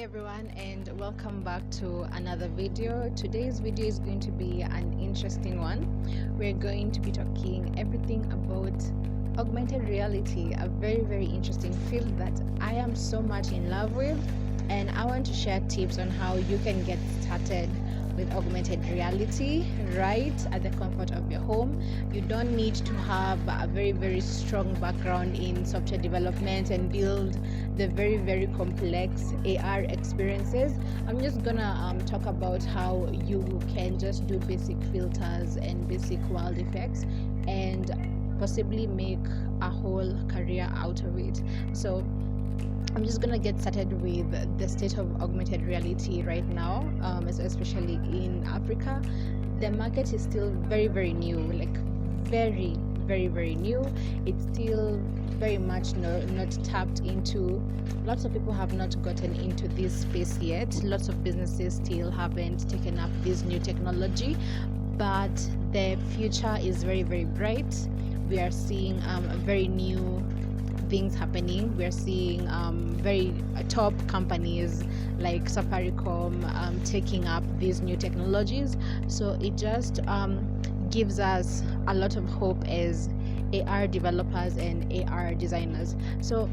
everyone, and welcome back to another video. Today's video is going to be an interesting one. We're going to be talking everything about augmented reality, a very interesting field that I am so much in love with, and I want to share tips on how you can get started with augmented reality right at the comfort of your home. You don't need to have a very strong background in software development and build the very complex AR experiences. I'm just gonna talk about how you can just do basic filters and basic world effects and possibly make a whole career out of it. So I'm just gonna get started with the state of augmented reality right now, especially in Africa. The market is still very new, like very new. It's still very much not tapped into. Lots of people have not gotten into this space yet. Lots of businesses still haven't taken up this new technology, but the future is very bright. We are seeing very new things happening. We're seeing very top companies like Safaricom taking up these new technologies. So it just gives us a lot of hope as AR developers and AR designers. So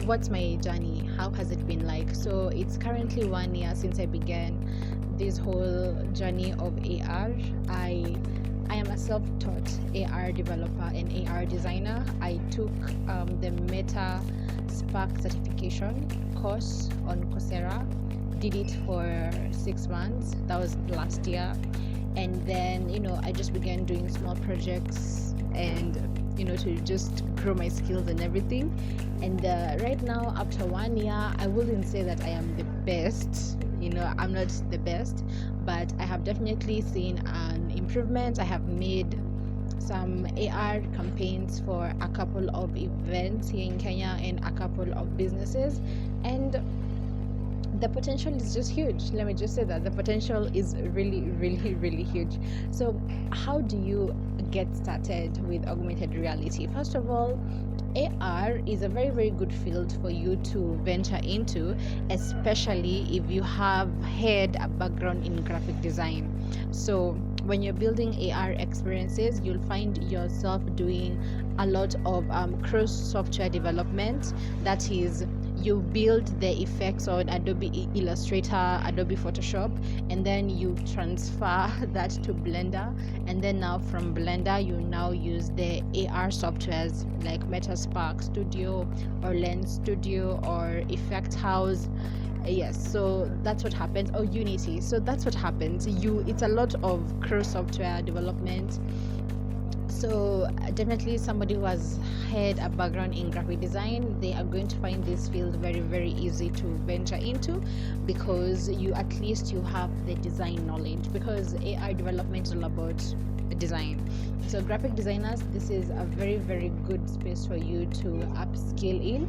what's my journey? How has it been like? So it's currently 1 year since I began this whole journey of AR. I am a self-taught AR developer and AR designer. I took the Meta Spark certification course on Coursera, did it for 6 months. That was last year. And then, I just began doing small projects and, to just grow my skills and everything. And right now, after 1 year, I wouldn't say that I am the best. I'm not the best, but I have definitely seen an improvement. I have made some AR campaigns for a couple of events here in Kenya and a couple of businesses, and the potential is just huge. Let me just say that the potential is really huge. So how do you get started with augmented reality? First of all, AR is a very good field for you to venture into, especially if you have had a background in graphic design. So when you're building AR experiences, you'll find yourself doing a lot of cross software development. That is, you build the effects on Adobe Illustrator, Adobe Photoshop, and then you transfer that to Blender. And then now from Blender, you now use the AR softwares like Meta Spark Studio or Lens Studio or Effect House. Yes, so that's what happens. Or Unity. So that's what happens. It's a lot of cross software development. So definitely somebody who has had a background in graphic design, they are going to find this field very easy to venture into, because you at least you have the design knowledge, because AR development is all about design. So graphic designers, this is a very good space for you to upskill in.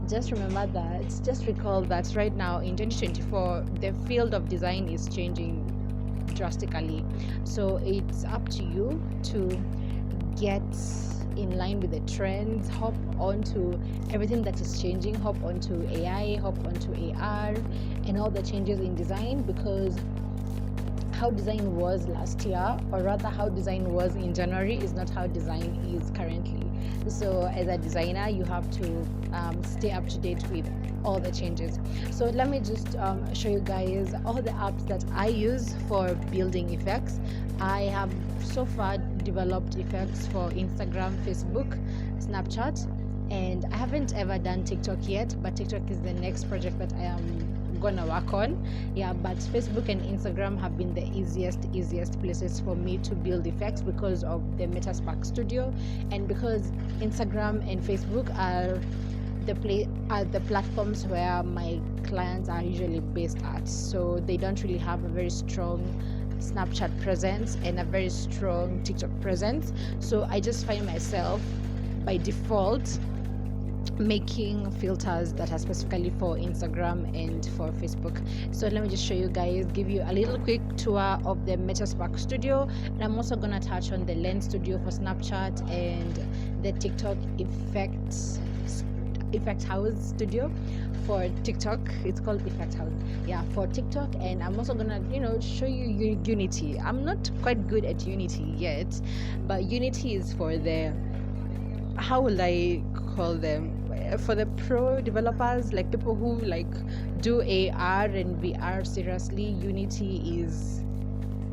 Just recall that right now in 2024, the field of design is changing drastically. So it's up to you to get in line with the trends, hop onto everything that is changing, hop onto AI, hop onto AR, and all the changes in design, because how design was last year, or rather how design was in January, is not how design is currently. So as a designer, you have to stay up to date with all the changes. So let me just show you guys all the apps that I use for building effects. I have so far developed effects for Instagram, Facebook, Snapchat, and I haven't ever done TikTok yet, but TikTok is the next project that I am gonna work on. But Facebook and Instagram have been the easiest places for me to build effects because of the Meta Spark Studio, and because Instagram and Facebook are the platforms where my clients are usually based at. So they don't really have a very strong Snapchat presence and a very strong TikTok presence. So I just find myself by default making filters that are specifically for Instagram and for Facebook. So let me just show you guys, give you a little quick tour of the Meta Spark Studio, and I'm also gonna touch on the Lens Studio for Snapchat and the TikTok effects Effect House Studio. For TikTok, it's called Effect House. Yeah, for TikTok. And I'm also gonna, show you Unity. I'm not quite good at Unity yet, but Unity is for the, how will I call them, for the pro developers, like people who like do AR and VR seriously. Unity is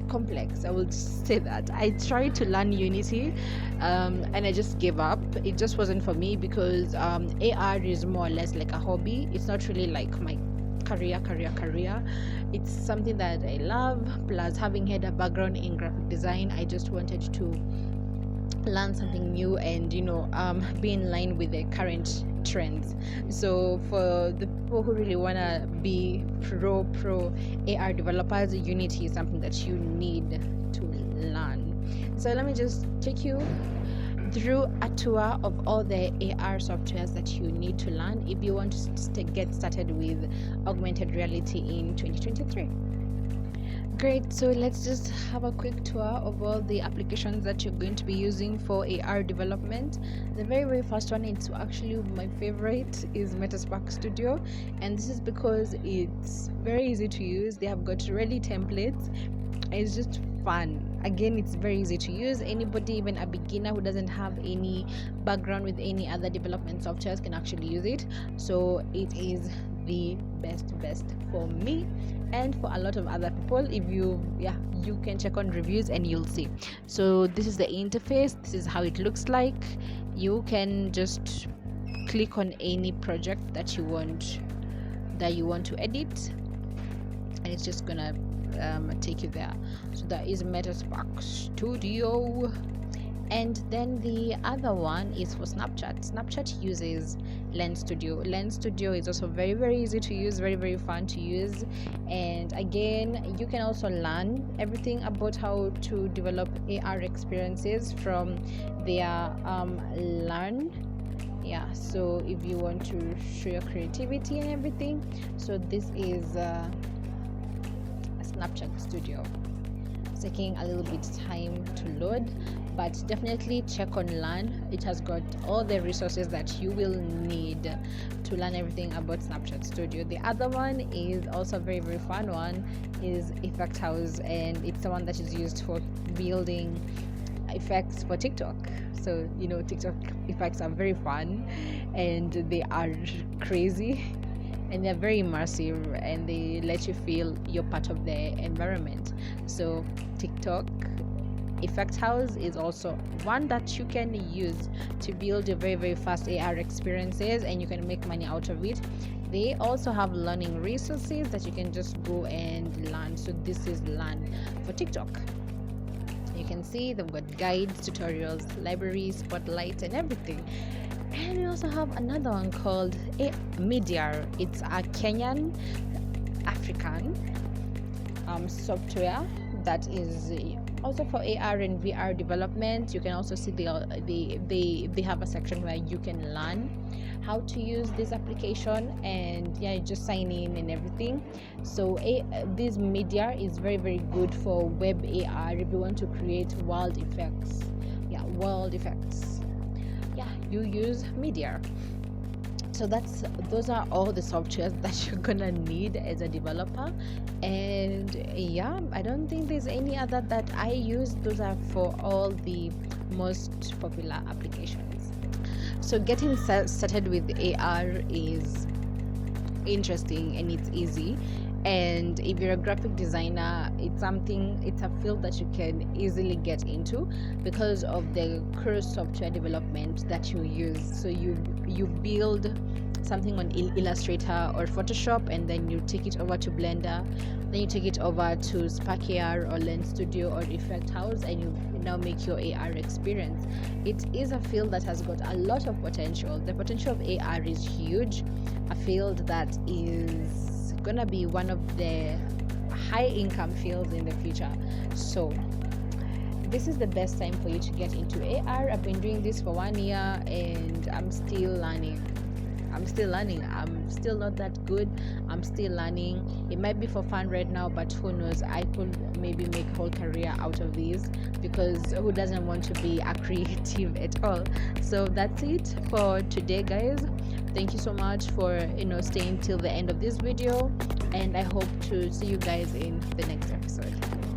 complex, I will just say that. I tried to learn Unity, and I just gave up. It just wasn't for me because AR is more or less like a hobby. It's not really like my career. It's something that I love. Plus, having had a background in graphic design, I just wanted to learn something new and be in line with the current trends. So for the people who really want to be pro AR developers, Unity is something that you need to learn. So let me just take you through a tour of all the AR softwares that you need to learn if you want to get started with augmented reality in 2023. Great, so let's just have a quick tour of all the applications that you're going to be using for AR development. The very first one, it's actually my favorite, is Metaspark Studio, and this is because it's very easy to use. They have got ready templates. It's just fun. Again, it's very easy to use. Anybody, even a beginner who doesn't have any background with any other development softwares, can actually use it. So it is the best for me and for a lot of other people. If you can check on reviews and you'll see. So this is the interface. This is how it looks like. You can just click on any project that you want to edit, and it's just gonna take you there. So that is Metaspark Studio. And then the other one is for Snapchat. Snapchat uses Lens Studio. Lens Studio is also very easy to use, very fun to use. And again, you can also learn everything about how to develop AR experiences from their Learn. Yeah, so if you want to show your creativity and everything, so this is Snapchat Studio. It's taking a little bit time to load, but definitely check on Learn. It has got all the resources that you will need to learn everything about Snapchat Studio. The other one is also a very fun one, is Effect House, and it's the one that is used for building effects for TikTok. So TikTok effects are very fun and they are crazy and they're very immersive and they let you feel you're part of the environment. So TikTok Effect House is also one that you can use to build your very fast AR experiences, and you can make money out of it. They also have learning resources that you can just go and learn. So this is Learn for TikTok. You can see they've got guides, tutorials, libraries, spotlights, and everything. And we also have another one called Media. It's a Kenyan African software that is also for AR and VR development. You can also see they have a section where you can learn how to use this application, and you just sign in and everything. So this Media is very good for web AR if you want to create world effects. You use Media. So those are all the softwares that you're gonna need as a developer. And I don't think there's any other that I use. Those are for all the most popular applications. So getting started with AR is interesting and it's easy. And if you're a graphic designer, it's a field that you can easily get into because of the cross software development that you use. So you build something on Illustrator or Photoshop, and then you take it over to Blender, then you take it over to Spark AR or Lens Studio or Effect House, and you now make your AR experience. It is a field that has got a lot of potential. The potential of AR is huge, a field that is gonna be one of the high income fields in the future. So this is the best time for you to get into AR. I've been doing this for 1 year and I'm still learning. I'm still not that good. I'm still learning. It might be for fun right now, but who knows? I could maybe make a whole career out of this, because who doesn't want to be a creative at all? So that's it for today, guys. Thank you so much for staying till the end of this video, and I hope to see you guys in the next episode.